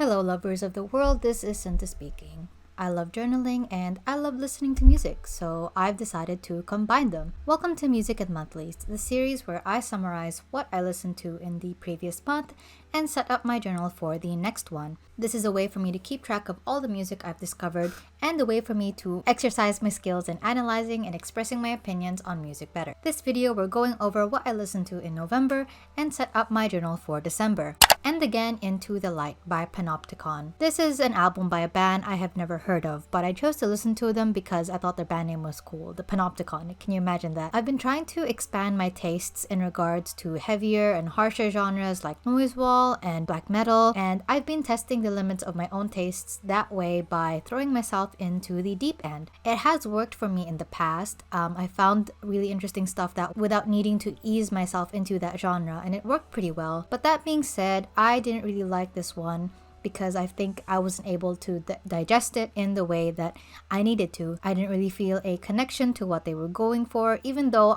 Hello, lovers of the world. This is Cinta speaking. I love journaling and I love listening to music, so I've decided to combine them. Welcome to Music and Monthlies, the series where I summarize what I listened to in the previous month and set up my journal for the next one. This is a way for me to keep track of all the music I've discovered and a way for me to exercise my skills in analyzing and expressing my opinions on music better. This video, we're going over what I listened to in November and set up my journal for December. And again, Into the Light by Panopticon. This is an album by a band I have never heard of, but I chose to listen to them because I thought their band name was cool, the Panopticon. Can you imagine that? I've been trying to expand my tastes in regards to heavier and harsher genres like noise wall and black metal, and I've been testing the limits of my own tastes that way by throwing myself into the deep end. It has worked for me in the past. I found really interesting stuff that without needing to ease myself into that genre, and it worked pretty well. But that being said, I didn't really like this one because I think I wasn't able to digest it in the way that I needed to. I didn't really feel a connection to what they were going for, even though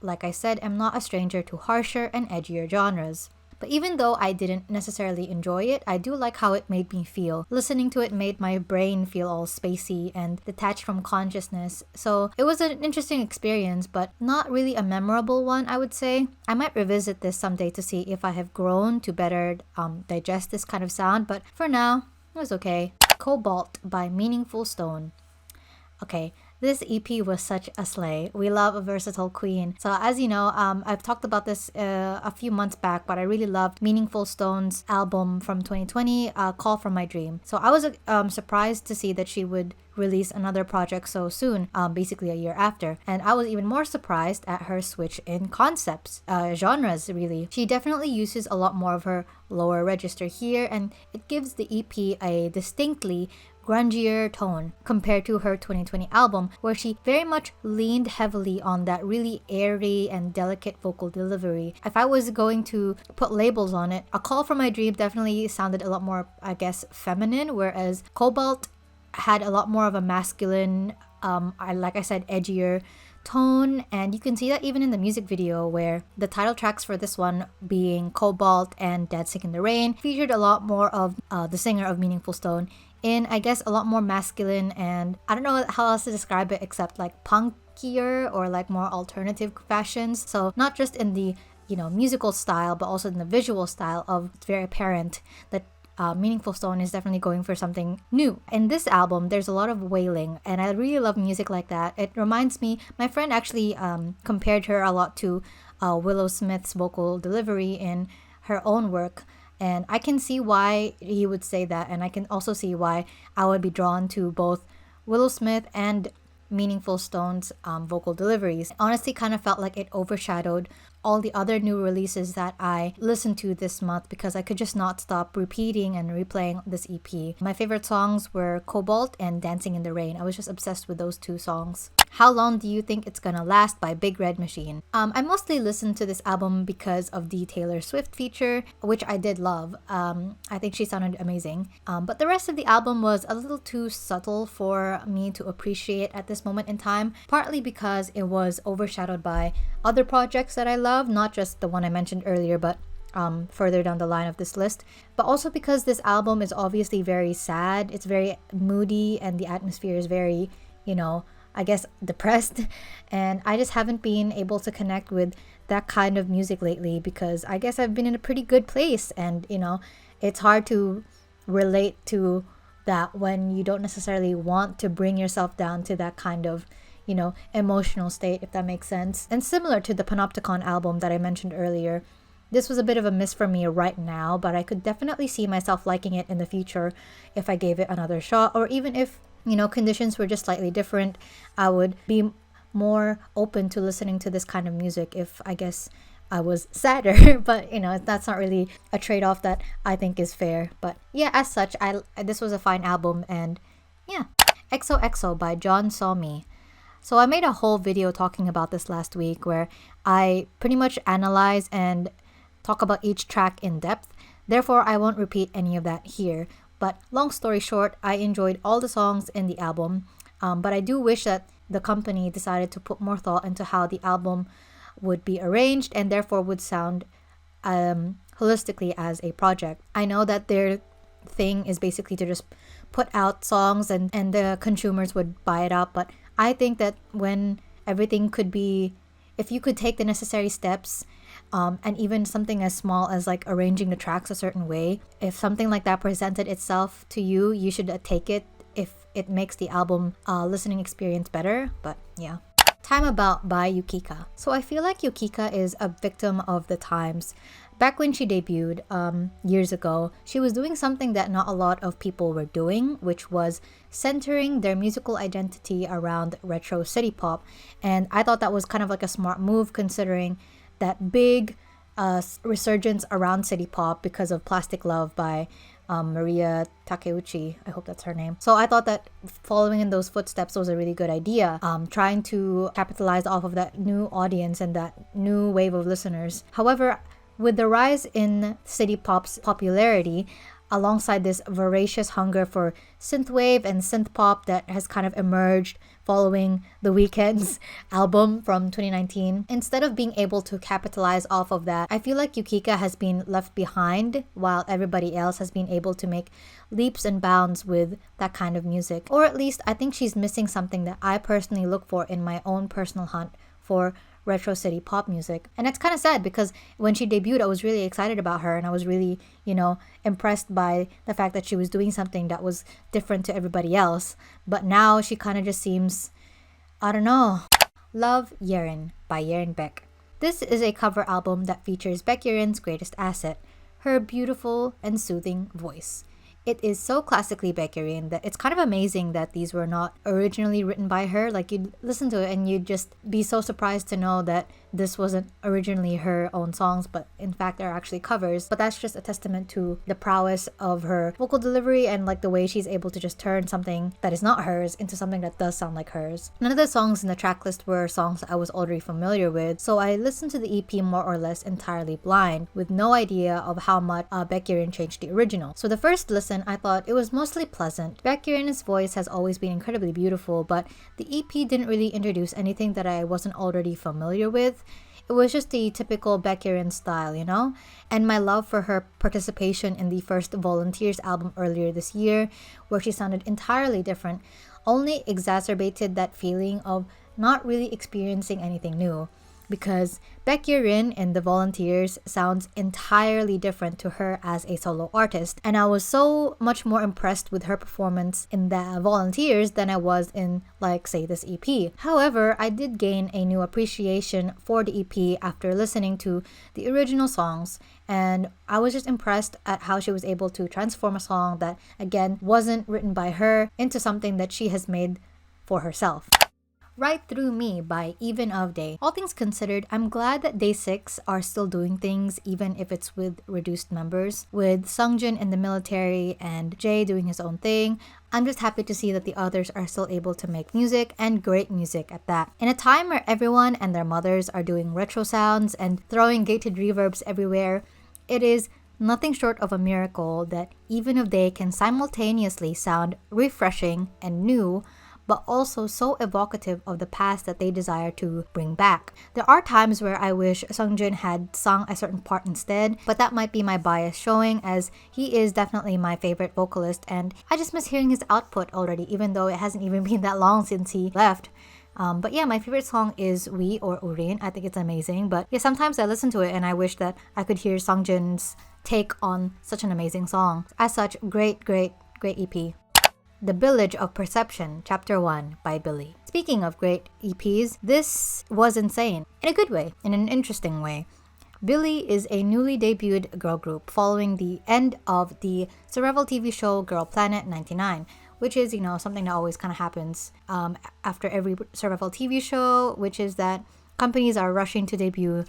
like I said, am not a stranger to harsher and edgier genres. But even though I didn't necessarily enjoy it, I do like how it made me feel. Listening to it made my brain feel all spacey and detached from consciousness. So it was an interesting experience, but not really a memorable one, I would say. I might revisit this someday to see if I have grown to better digest this kind of sound, but for now, it was okay. Cobalt by Meaningful Stone. Okay, this EP was such a slay. We love a versatile queen. So as you know, I've talked about this a few months back, but I really loved Meaningful Stone's album from 2020, Call From My Dream. So I was surprised to see that she would release another project so soon, basically a year after. And I was even more surprised at her switch in concepts, genres really. She definitely uses a lot more of her lower register here, and it gives the EP a distinctly grungier tone compared to her 2020 album, where she very much leaned heavily on that really airy and delicate vocal delivery. If I was going to put labels on it, A Call From My Dream definitely sounded a lot more, I guess, feminine, whereas Cobalt had a lot more of a masculine, like I said, edgier tone. And you can see that even in the music video, where the title tracks for this one, being Cobalt and Dancing in the Rain, featured a lot more of the singer of Meaningful Stone in, I guess, a lot more masculine, and I don't know how else to describe it except like punkier or like more alternative fashions. So not just in the, musical style, but also in the visual style of, it's very apparent that Meaningful Stone is definitely going for something new. In this album, there's a lot of wailing, and I really love music like that. It reminds me, my friend actually compared her a lot to Willow Smith's vocal delivery in her own work. And I can see why he would say that, and I can also see why I would be drawn to both Willow Smith and Meaningful Stone's vocal deliveries. It honestly kind of felt like it overshadowed all the other new releases that I listened to this month because I could just not stop repeating and replaying this EP. My favorite songs were Cobalt and Dancing in the Rain. I was just obsessed with those two songs. How Long Do You Think It's Gonna Last by Big Red Machine. I mostly listened to this album because of the Taylor Swift feature, which I did love. I think she sounded amazing. But the rest of the album was a little too subtle for me to appreciate at this moment in time, partly because it was overshadowed by other projects that I love, not just the one I mentioned earlier, but further down the line of this list, but also because this album is obviously very sad. It's very moody, and the atmosphere is very, I guess, depressed, and I just haven't been able to connect with that kind of music lately because I guess I've been in a pretty good place, and it's hard to relate to that when you don't necessarily want to bring yourself down to that kind of emotional state, if that makes sense. And similar to the Panopticon album that I mentioned earlier, this was a bit of a miss for me right now, but I could definitely see myself liking it in the future if I gave it another shot, or even if conditions were just slightly different. I would be more open to listening to this kind of music if, I guess, I was sadder. But that's not really a trade-off that I think is fair. But yeah, as such, this was a fine album. And yeah, Xoxo by John Saw Me. So I made a whole video talking about this last week, where I pretty much analyze and talk about each track in depth. Therefore, I won't repeat any of that here. But long story short, I enjoyed all the songs in the album, but I do wish that the company decided to put more thought into how the album would be arranged and therefore would sound holistically as a project. I know that thing is basically to just put out songs and the consumers would buy it up. But I think that when everything could be, if you could take the necessary steps, and even something as small as like arranging the tracks a certain way, if something like that presented itself to you, you should take it if it makes the album listening experience better. But yeah. Time About by Yukika. So I feel like Yukika is a victim of the times. Back when she debuted years ago, she was doing something that not a lot of people were doing, which was centering their musical identity around retro city pop. And I thought that was kind of like a smart move, considering that big resurgence around city pop because of Plastic Love by Maria Takeuchi. I hope that's her name. So I thought that following in those footsteps was a really good idea, trying to capitalize off of that new audience and that new wave of listeners. However, with the rise in city pop's popularity, alongside this voracious hunger for synthwave and synth pop that has kind of emerged following The Weeknd's album from 2019, instead of being able to capitalize off of that, I feel like Yukika has been left behind while everybody else has been able to make leaps and bounds with that kind of music. Or at least I think she's missing something that I personally look for in my own personal hunt for retro city pop music. And it's kind of sad because when she debuted, I was really excited about her and I was really, impressed by the fact that she was doing something that was different to everybody else. But now she kind of just seems, I don't know. Love Erin by Beck. This is a cover album that features Erin's greatest asset, her beautiful and soothing voice. It is so classically Erin that it's kind of amazing that these were not originally written by her. Like, you'd listen to it and you'd just be so surprised to know that this wasn't originally her own songs, but in fact they're actually covers. But that's just a testament to the prowess of her vocal delivery and like the way she's able to just turn something that is not hers into something that does sound like hers. None of the songs in the track list were songs I was already familiar with, so I listened to the EP more or less entirely blind, with no idea of how much Erin changed the original. So the first listen, I thought it was mostly pleasant. Erin's voice has always been incredibly beautiful, but the EP didn't really introduce anything that I wasn't already familiar with. It was just the typical Erin style, And my love for her participation in the first Volunteers album earlier this year, where she sounded entirely different, only exacerbated that feeling of not really experiencing anything new. Because Erin in the Volunteers sounds entirely different to her as a solo artist, and I was so much more impressed with her performance in the Volunteers than I was in, like, say, this EP. However, I did gain a new appreciation for the EP after listening to the original songs, and I was just impressed at how she was able to transform a song that, again, wasn't written by her into something that she has made for herself. Right Through Me by Even of Day. All things considered, I'm glad that Day 6 are still doing things, even if it's with reduced members. With Sungjin in the military and Jay doing his own thing, I'm just happy to see that the others are still able to make music, and great music at that. In a time where everyone and their mothers are doing retro sounds and throwing gated reverbs everywhere, it is nothing short of a miracle that Even of Day can simultaneously sound refreshing and new, but also so evocative of the past that they desire to bring back. There are times where I wish Sungjin had sung a certain part instead, but that might be my bias showing, as he is definitely my favorite vocalist and I just miss hearing his output already, even though it hasn't even been that long since he left. But yeah, my favorite song is We or Urin. I think it's amazing, but yeah, sometimes I listen to it and I wish that I could hear Sungjin's take on such an amazing song. As such, great EP. The Village of Perception, Chapter 1 by Billy. Speaking of great EPs, this was insane. In a good way, in an interesting way. Billy is a newly debuted girl group following the end of the survival TV show Girl Planet 99, which is, something that always kind of happens after every survival TV show, which is that companies are rushing to debut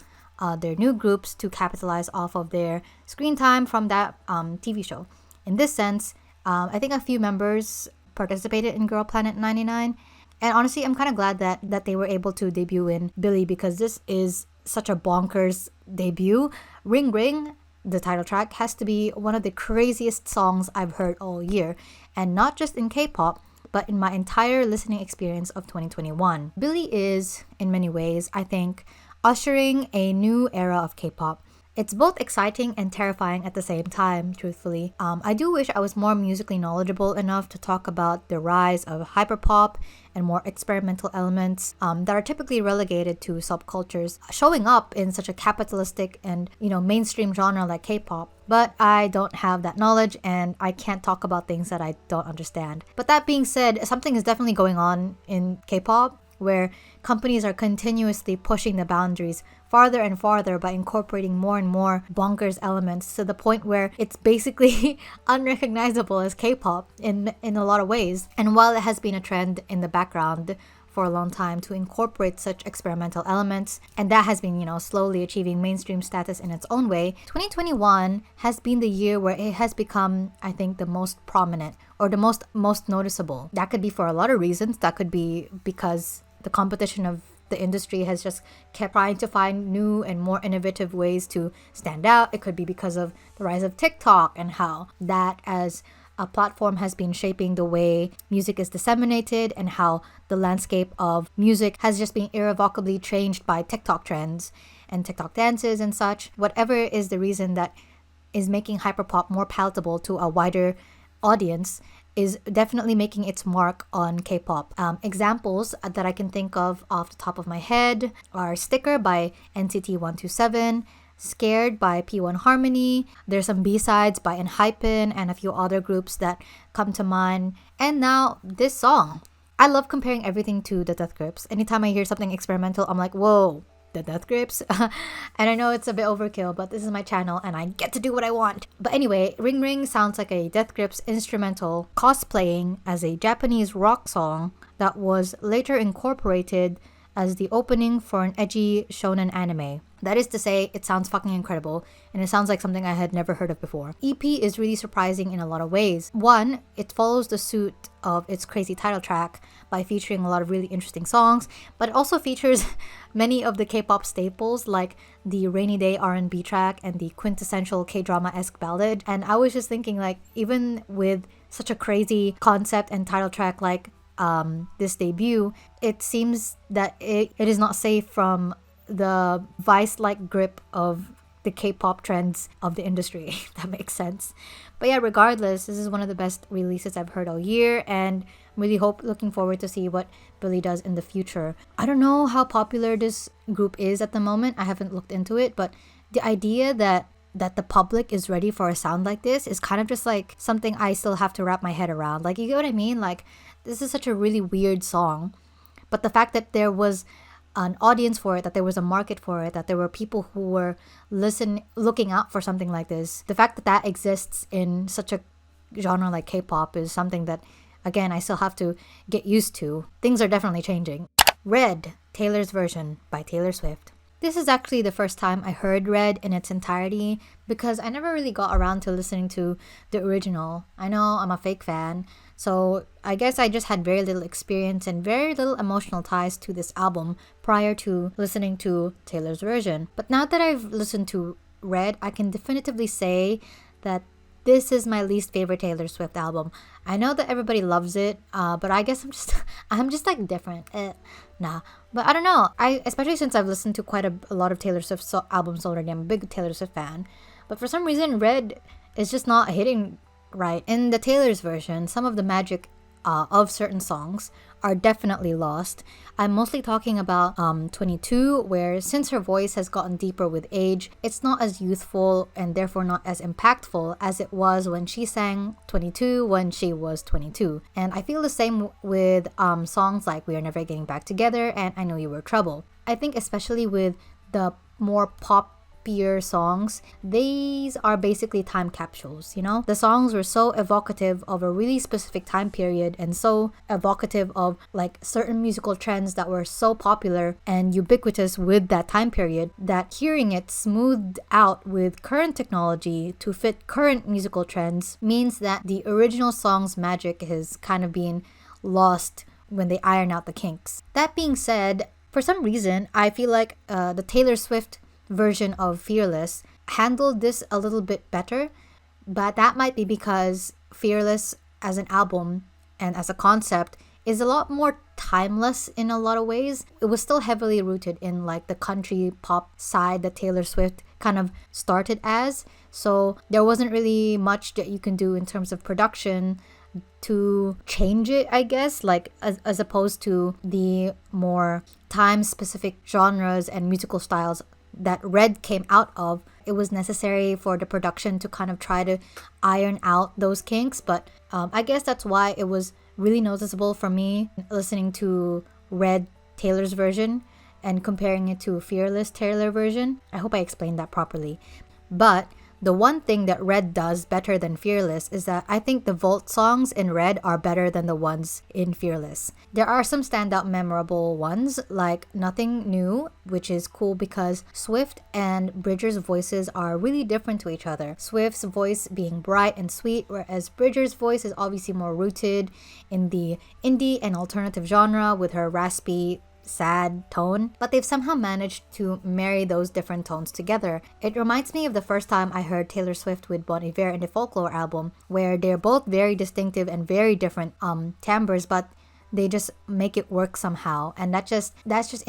their new groups to capitalize off of their screen time from that TV show. In this sense, I think a few members participated in Girl Planet 99, and honestly, I'm kind of glad that they were able to debut in Billy, because this is such a bonkers debut. Ring Ring, the title track, has to be one of the craziest songs I've heard all year, and not just in K-pop, but in my entire listening experience of 2021. Billy is, in many ways, I think, ushering a new era of K-pop. It's both exciting and terrifying at the same time, truthfully. I do wish I was more musically knowledgeable enough to talk about the rise of hyperpop and more experimental elements that are typically relegated to subcultures showing up in such a capitalistic and, mainstream genre like K-pop. But I don't have that knowledge and I can't talk about things that I don't understand. But that being said, something is definitely going on in K-pop where companies are continuously pushing the boundaries farther and farther by incorporating more and more bonkers elements to the point where it's basically unrecognizable as K-pop in a lot of ways. And while it has been a trend in the background for a long time to incorporate such experimental elements, and that has been, slowly achieving mainstream status in its own way, 2021 has been the year where it has become, I think, the most prominent or the most noticeable. That could be for a lot of reasons. That could be because the competition of the industry has just kept trying to find new and more innovative ways to stand out. It could be because of the rise of TikTok and how that as a platform has been shaping the way music is disseminated and how the landscape of music has just been irrevocably changed by TikTok trends and TikTok dances and such. Whatever is the reason that is making hyperpop more palatable to a wider audience is definitely making its mark on K-pop. Examples that I can think of off the top of my head are Sticker by NCT 127, Scared by P1 Harmony. There's some B-sides by Enhypen and a few other groups that come to mind. And now this song. I love comparing everything to the Death Grips. Anytime I hear something experimental, I'm like, whoa, the Death Grips? And I know it's a bit overkill, but this is my channel and I get to do what I want. But anyway, Ring Ring sounds like a Death Grips instrumental cosplaying as a Japanese rock song that was later incorporated as the opening for an edgy shonen anime. That is to say, it sounds fucking incredible, and it sounds like something I had never heard of before. EP is really surprising in a lot of ways. One, it follows the suit of its crazy title track by featuring a lot of really interesting songs, but it also features many of the K-pop staples like the Rainy Day R&B track and the quintessential K-drama-esque ballad. And I was just thinking, like, even with such a crazy concept and title track like this debut, it seems that it is not safe from the vice-like grip of the K-pop trends of the industry, if that makes sense. But yeah, regardless, this is one of the best releases I've heard all year, and I'm really looking forward to see what Billy does in the future. I don't know how popular this group is at the moment. I haven't looked into it, but the idea that the public is ready for a sound like this is kind of just like something I still have to wrap my head around. Like, you get what I mean? Like, this is such a really weird song, but the fact that there was an audience for it, that there was a market for it, that there were people who were looking out for something like this, the fact that that exists in such a genre like K-pop is something that, again, I still have to get used to. Things are definitely changing. Red, Taylor's version by Taylor Swift. This is actually the first time I heard Red in its entirety because I never really got around to listening to the original. I know I'm a fake fan, so I guess I just had very little experience and very little emotional ties to this album prior to listening to Taylor's version. But now that I've listened to Red, I can definitively say that this is my least favorite Taylor Swift album. I know that everybody loves it, but I guess I'm just like different. Nah. But I don't know. Especially since I've listened to quite a lot of Taylor Swift albums already. I'm a big Taylor Swift fan. But for some reason, Red is just not hitting right. In the Taylor's version, some of the magic of certain songs are definitely lost. I'm mostly talking about 22, where since her voice has gotten deeper with age, it's not as youthful and therefore not as impactful as it was when she sang 22 when she was 22. And I feel the same with songs like We Are Never Getting Back Together and I Know You Were Trouble. I think especially with the more pop songs, these are basically time capsules, you know? The songs were so evocative of a really specific time period and so evocative of like certain musical trends that were so popular and ubiquitous with that time period that hearing it smoothed out with current technology to fit current musical trends means that the original song's magic has kind of been lost when they iron out the kinks. That being said, for some reason, I feel like the Taylor Swift version of Fearless handled this a little bit better, but that might be because Fearless as an album and as a concept is a lot more timeless in a lot of ways. It was still heavily rooted in like the country pop side that Taylor Swift kind of started as. So there wasn't really much that you can do in terms of production to change it, I guess, like as opposed to the more time specific genres and musical styles that Red came out of. It was necessary for the production to kind of try to iron out those kinks, but I guess that's why it was really noticeable for me listening to Red Taylor's version and comparing it to Fearless Taylor version. I hope I explained that properly. But the one thing that Red does better than Fearless is that I think the Volt songs in Red are better than the ones in Fearless. There are some standout memorable ones, like Nothing New, which is cool because Swift and Bridger's voices are really different to each other. Swift's voice being bright and sweet, whereas Bridger's voice is obviously more rooted in the indie and alternative genre with her raspy, sad tone, but they've somehow managed to marry those different tones together. It reminds me of the first time I heard Taylor Swift with Bon Iver in the Folklore album, where they're both very distinctive and very different timbres, but they just make it work somehow. And that's just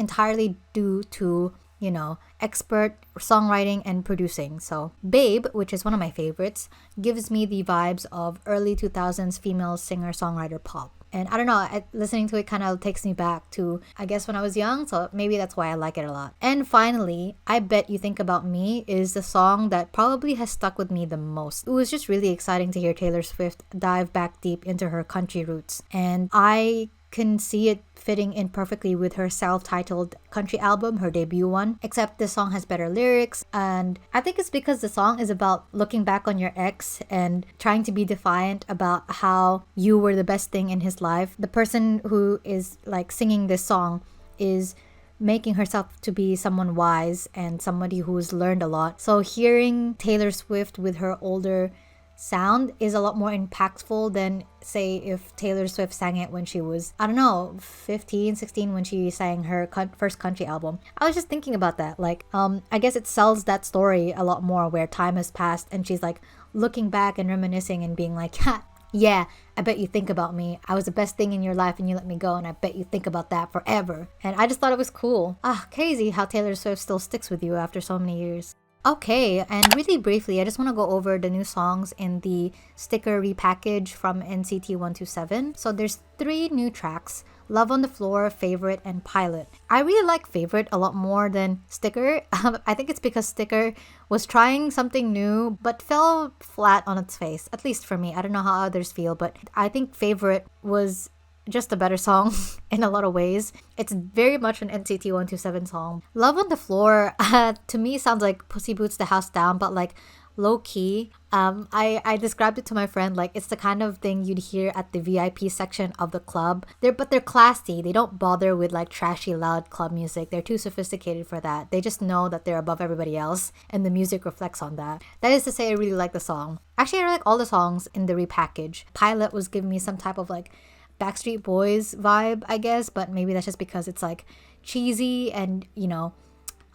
entirely due to, you know, expert songwriting and producing. So Babe, which is one of my favorites, gives me the vibes of early 2000s female singer-songwriter pop. And I don't know, listening to it kind of takes me back to, I guess, when I was young, so maybe that's why I like it a lot. And finally, I Bet You Think About Me is the song that probably has stuck with me the most. It was just really exciting to hear Taylor Swift dive back deep into her country roots. And I can see it fitting in perfectly with her self-titled country album, her debut one, except this song has better lyrics, and I think it's because the song is about looking back on your ex and trying to be defiant about how you were the best thing in his life. The person who is like singing this song is making herself to be someone wise and somebody who's learned a lot. So hearing Taylor Swift with her older sound is a lot more impactful than, say, if Taylor Swift sang it when she was, I don't know, 15, 16, when she sang her first country album. I was just thinking about that. Like, I guess it sells that story a lot more where time has passed and she's like looking back and reminiscing and being like, ha, yeah, I bet you think about me. I was the best thing in your life and you let me go, and I bet you think about that forever. And I just thought it was cool. Crazy how Taylor Swift still sticks with you after so many years. Okay, and really briefly, I just want to go over the new songs in the sticker repackage from NCT 127. So there's 3 new tracks: Love on the Floor, Favorite, and Pilot. I really like Favorite a lot more than Sticker. I think it's because Sticker was trying something new but fell flat on its face, at least for me. I don't know how others feel, but I think Favorite was just a better song in a lot of ways. It's very much an NCT 127 song. Love on the Floor to me sounds like Pussy Boots the House Down, but like low key. I described it to my friend like it's the kind of thing you'd hear at the VIP section of the club. They're classy. They don't bother with like trashy loud club music. They're too sophisticated for that. They just know that they're above everybody else, and the music reflects on that. That is to say, I really like the song. Actually, I like all the songs in the repackage. Pilot was giving me some type of like Backstreet Boys vibe, I guess, but maybe that's just because it's like cheesy and, you know,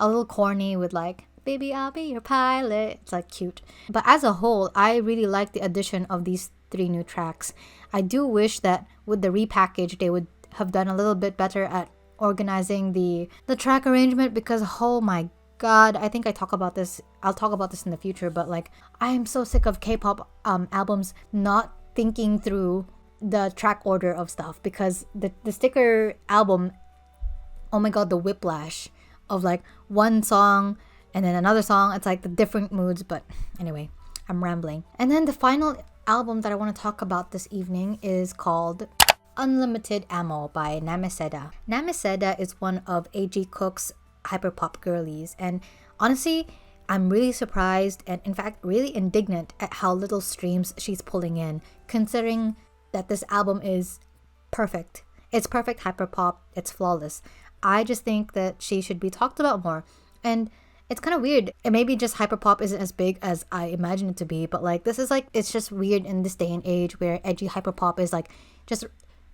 a little corny with like, baby, I'll be your pilot. It's like cute. But as a whole, I really like the addition of these 3 new tracks. I do wish that with the repackage, they would have done a little bit better at organizing the track arrangement, because oh my god, I think I'll talk about this in the future, but like I am so sick of K-pop albums not thinking through the track order of stuff, because the sticker album, oh my god, the whiplash of like one song and then another song, it's like the different moods. But anyway, I'm rambling. And then the final album that I want to talk about this evening is called Unlimited Ammo by Nameseda. Nameseda is one of A.G. Cook's hyperpop girlies, and honestly, I'm really surprised and in fact really indignant at how little streams she's pulling in, considering that this album is perfect. It's perfect hyperpop. It's flawless. I just think that she should be talked about more. And it's kind of weird. And maybe just hyperpop isn't as big as I imagine it to be, but like this is like, it's just weird in this day and age where edgy hyperpop is like just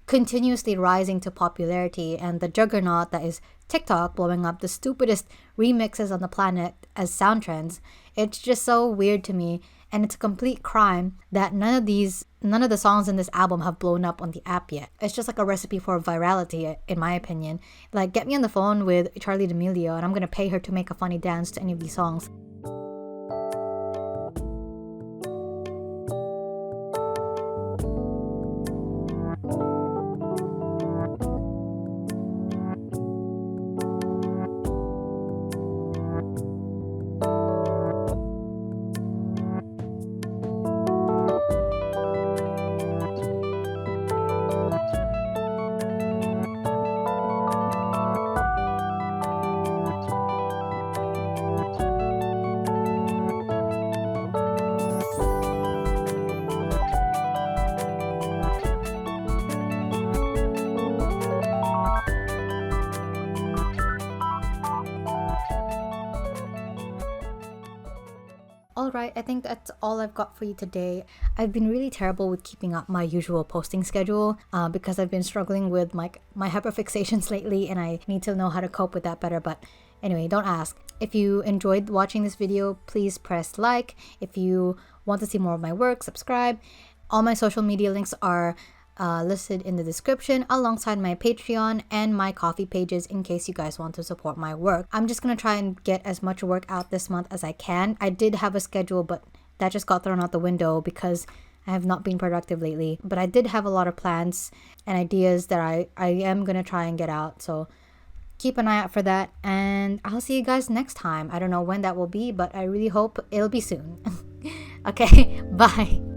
continuously rising to popularity, and the juggernaut that is TikTok blowing up the stupidest remixes on the planet as sound trends. It's just so weird to me, and it's a complete crime that none of the songs in this album have blown up on the app yet. It's just like a recipe for virality, in my opinion. Like, get me on the phone with Charlie D'Amelio and I'm gonna pay her to make a funny dance to any of these songs. Alright, I think that's all I've got for you today. I've been really terrible with keeping up my usual posting schedule because I've been struggling with my hyperfixations lately, and I need to know how to cope with that better. But anyway, don't ask. If you enjoyed watching this video, please press like. If you want to see more of my work, subscribe. All my social media links are listed in the description, alongside my Patreon and my Coffee pages, in case you guys want to support my work. I'm just gonna try and get as much work out this month as I can. I did have a schedule, but that just got thrown out the window because I have not been productive lately. But I did have a lot of plans and ideas that I am gonna try and get out. So keep an eye out for that, and I'll see you guys next time. I don't know when that will be, but I really hope it'll be soon. Okay, bye.